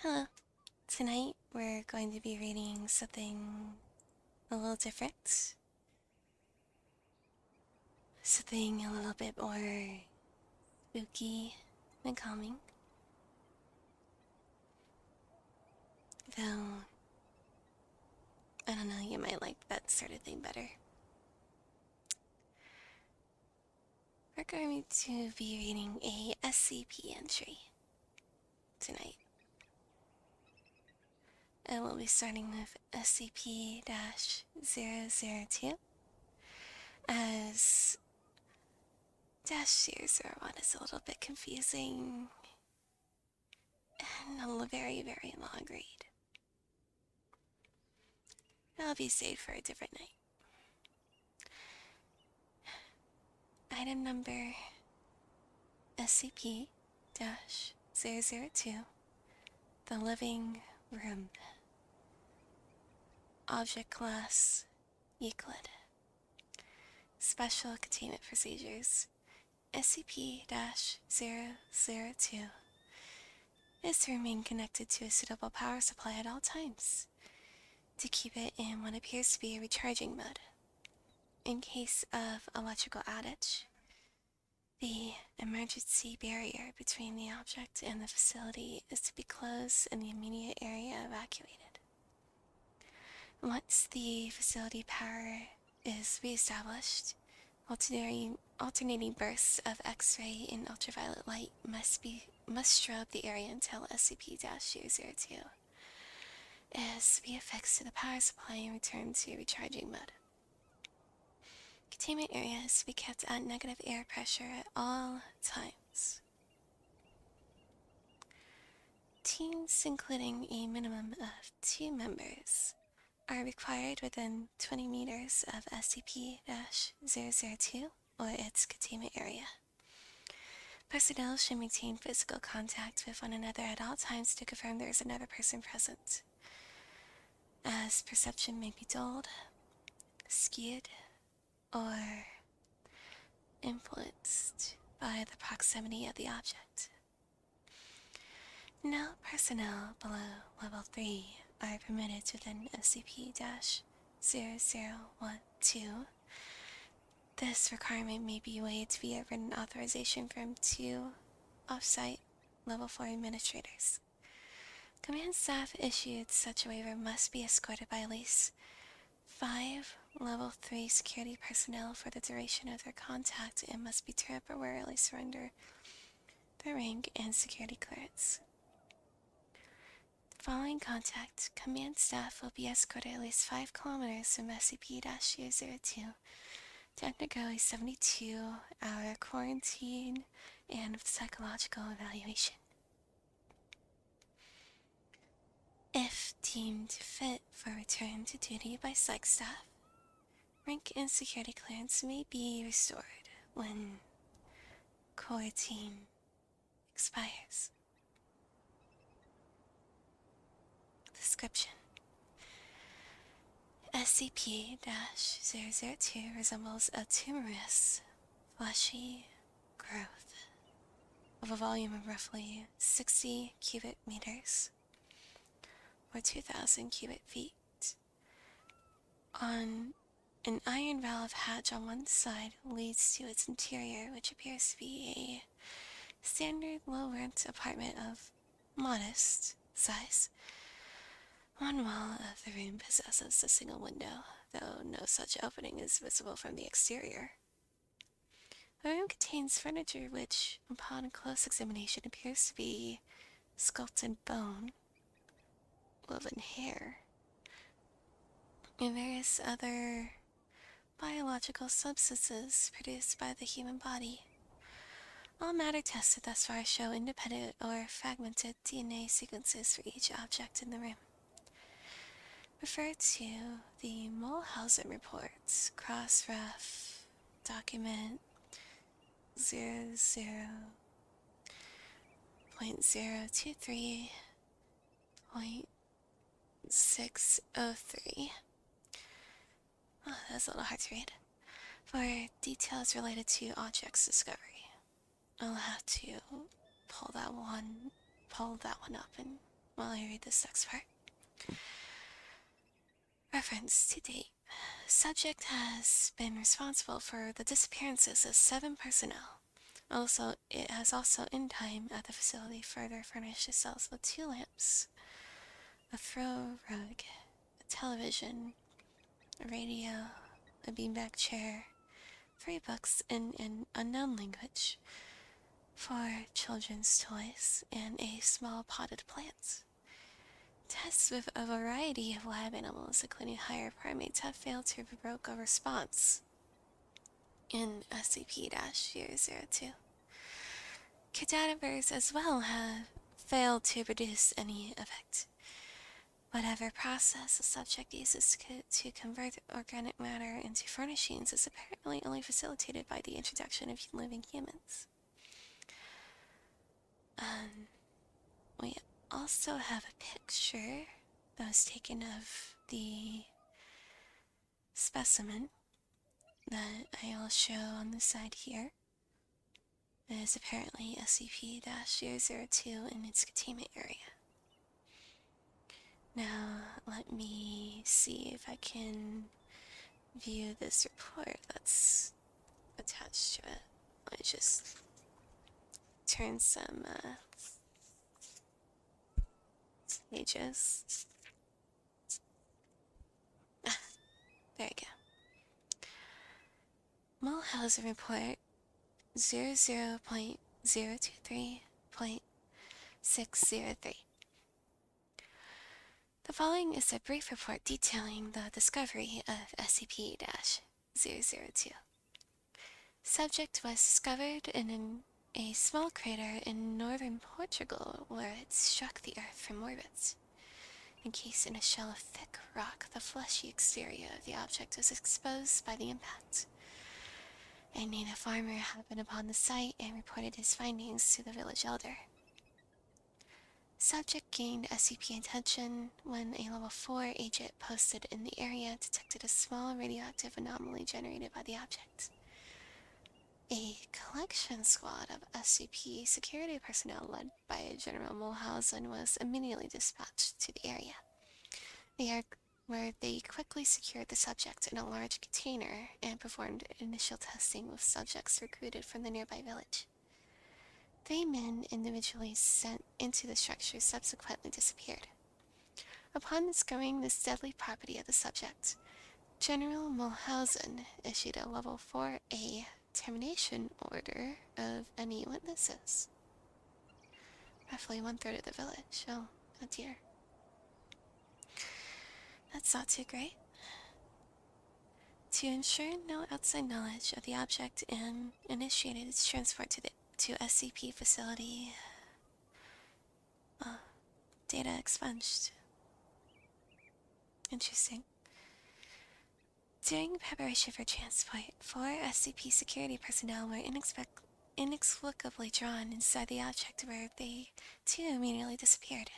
Hello. Tonight we're going to be reading something a little different. Something a little bit more spooky and calming. Though, I don't know, you might like that sort of thing better. We're going to be reading a SCP entry tonight. And we'll be starting with SCP-002 as -001 is a little bit confusing and a very, very long read. That'll be saved for a different night. Item number SCP-002, The Living Room. Object Class Euclid. Special Containment Procedures. SCP-002 is to remain connected to a suitable power supply at all times, to keep it in what appears to be a recharging mode. In case of electrical outage, the emergency barrier between the object and the facility is to be closed and the immediate area evacuated. Once the facility power is reestablished, alternating bursts of X-ray and ultraviolet light must strobe the area until SCP-002 is reaffixed to the power supply and returned to recharging mode. Containment area is to be kept at negative air pressure at all times. Teams, including a minimum of 2 members, are required within 20 meters of SCP-002 or its containment area. Personnel should maintain physical contact with one another at all times to confirm there is another person present, as perception may be dulled, skewed, or influenced by the proximity of the object. No personnel below level 3 are permitted within SCP-0012. This requirement may be waived via written authorization from 2 off-site level 4 administrators. Command staff issued such a waiver must be escorted by at least 5 level 3 security personnel for the duration of their contact and must be temporarily surrender their rank and security clearance. Following contact, command staff will be escorted at least 5 kilometers from SCP-002 to undergo a 72-hour quarantine and psychological evaluation. If deemed fit for return to duty by psych staff, rank and security clearance may be restored when quarantine expires. Description: SCP-002 resembles a tumorous, fleshy growth of a volume of roughly 60 cubic meters, or 2,000 cubic feet. On an iron valve hatch on one side leads to its interior, which appears to be a standard low-rent apartment of modest size. One wall of the room possesses a single window, though no such opening is visible from the exterior. The room contains furniture which, upon close examination, appears to be sculpted bone, woven hair, and various other biological substances produced by the human body. All matter tested thus far show independent or fragmented DNA sequences for each object in the room. Refer to the Mulhausen reports, cross-ref, document 00.023.603. Oh, that's a little hard to read. For details related to objects discovery, I'll have to pull that one up and while I read this next part. Reference to date. Subject has been responsible for the disappearances of 7 personnel. Also, it has also, in time, at the facility, further furnished its cells with 2 lamps, a throw rug, a television, a radio, a beanbag chair, 3 books in an unknown language, 4 children's toys, and a small potted plant. Tests with a variety of lab animals, including higher primates, have failed to provoke a response in SCP-002. Cadavers as well have failed to produce any effect. Whatever process the subject uses to convert organic matter into furnishings is apparently only facilitated by the introduction of living humans. We also have a picture that was taken of the specimen that I'll show on the side here. It is apparently SCP-002 in its containment area. Now, let me see if I can view this report that's attached to it. Let me just turn some pages. There we go. Mulhausen Report 00.023.603. The following is a brief report detailing the discovery of SCP-002. Subject was discovered in a small crater in northern Portugal where it struck the earth from orbit. Encased in a shell of thick rock, the fleshy exterior of the object was exposed by the impact. A native farmer happened upon the site and reported his findings to the village elder. Subject gained SCP attention when a level 4 agent posted in the area detected a small radioactive anomaly generated by the object. A collection squad of SCP security personnel led by General Mulhausen was immediately dispatched to the area, where they quickly secured the subject in a large container and performed initial testing with subjects recruited from the nearby village. 3 men individually sent into the structure subsequently disappeared. Upon discovering this deadly property of the subject, General Mulhausen issued a Level 4A termination order of any witnesses. Roughly 1/3 of the village. Oh dear. That's not too great. To ensure no outside knowledge of the object and initiated its transport to SCP facility. Data expunged. Interesting. During preparation for transport, 4 SCP security personnel were inexplicably drawn inside the object where they too immediately disappeared.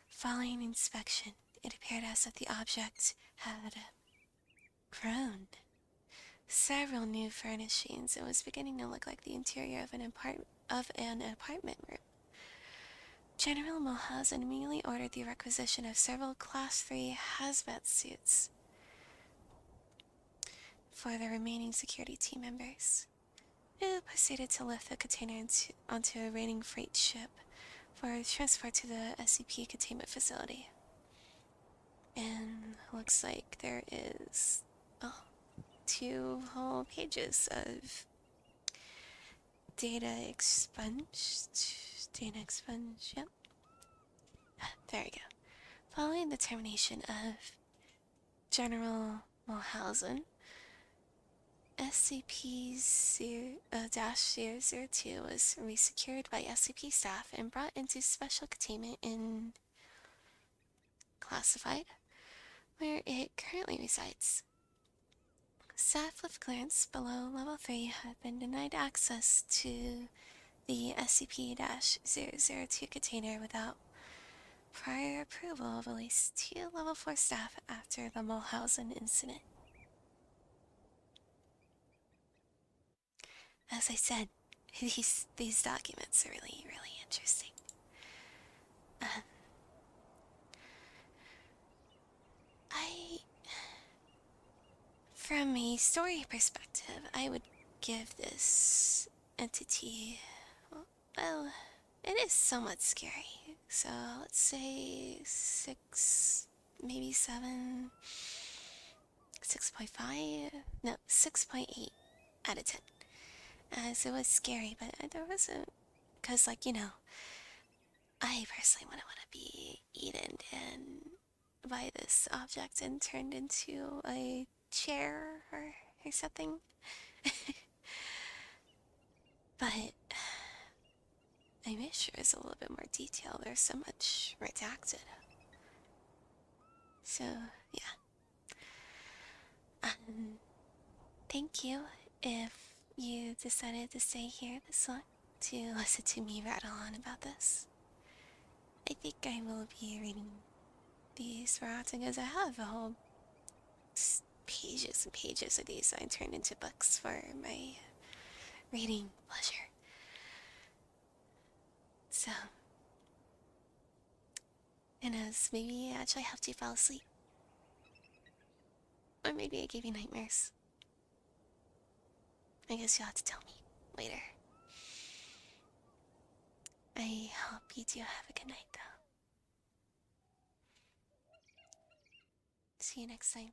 Following inspection, it appeared as if the object had grown. Several new furnishings. It was beginning to look like the interior of an apartment room. General Mulhausen immediately ordered the requisition of several Class 3 hazmat suits for the remaining security team members, who proceeded to lift the container onto a raiding freight ship for transport to the SCP containment facility. And looks like there is 2 whole pages of data expunged. Yep. There we go. Following the termination of General Mulhausen, SCP-002 was resecured by SCP staff and brought into special containment in Classified, where it currently resides. Staff with clearance below Level 3 have been denied access to the SCP-002 container without prior approval of at least 2 Level 4 staff after the Mulhausen incident. As I said, these documents are really interesting. I, from a story perspective, I would give this entity, well, it is somewhat scary. So let's say 6, maybe 7, 6.5, no, 6.8 out of 10. As it was scary, but there wasn't, because, like, I personally wouldn't want to be eaten and by this object and turned into a chair or something. But I wish there was a little bit more detail. There's so much redacted. So, yeah. Um, Thank you if you decided to stay here this long to listen to me rattle on about this. I think I will be reading these more often because I have a whole pages and pages of these I turned into books for my reading pleasure. So, and as maybe I actually have to fall asleep. Or maybe I gave you nightmares. I guess you'll have to tell me later. I hope you do have a good night, though. See you next time.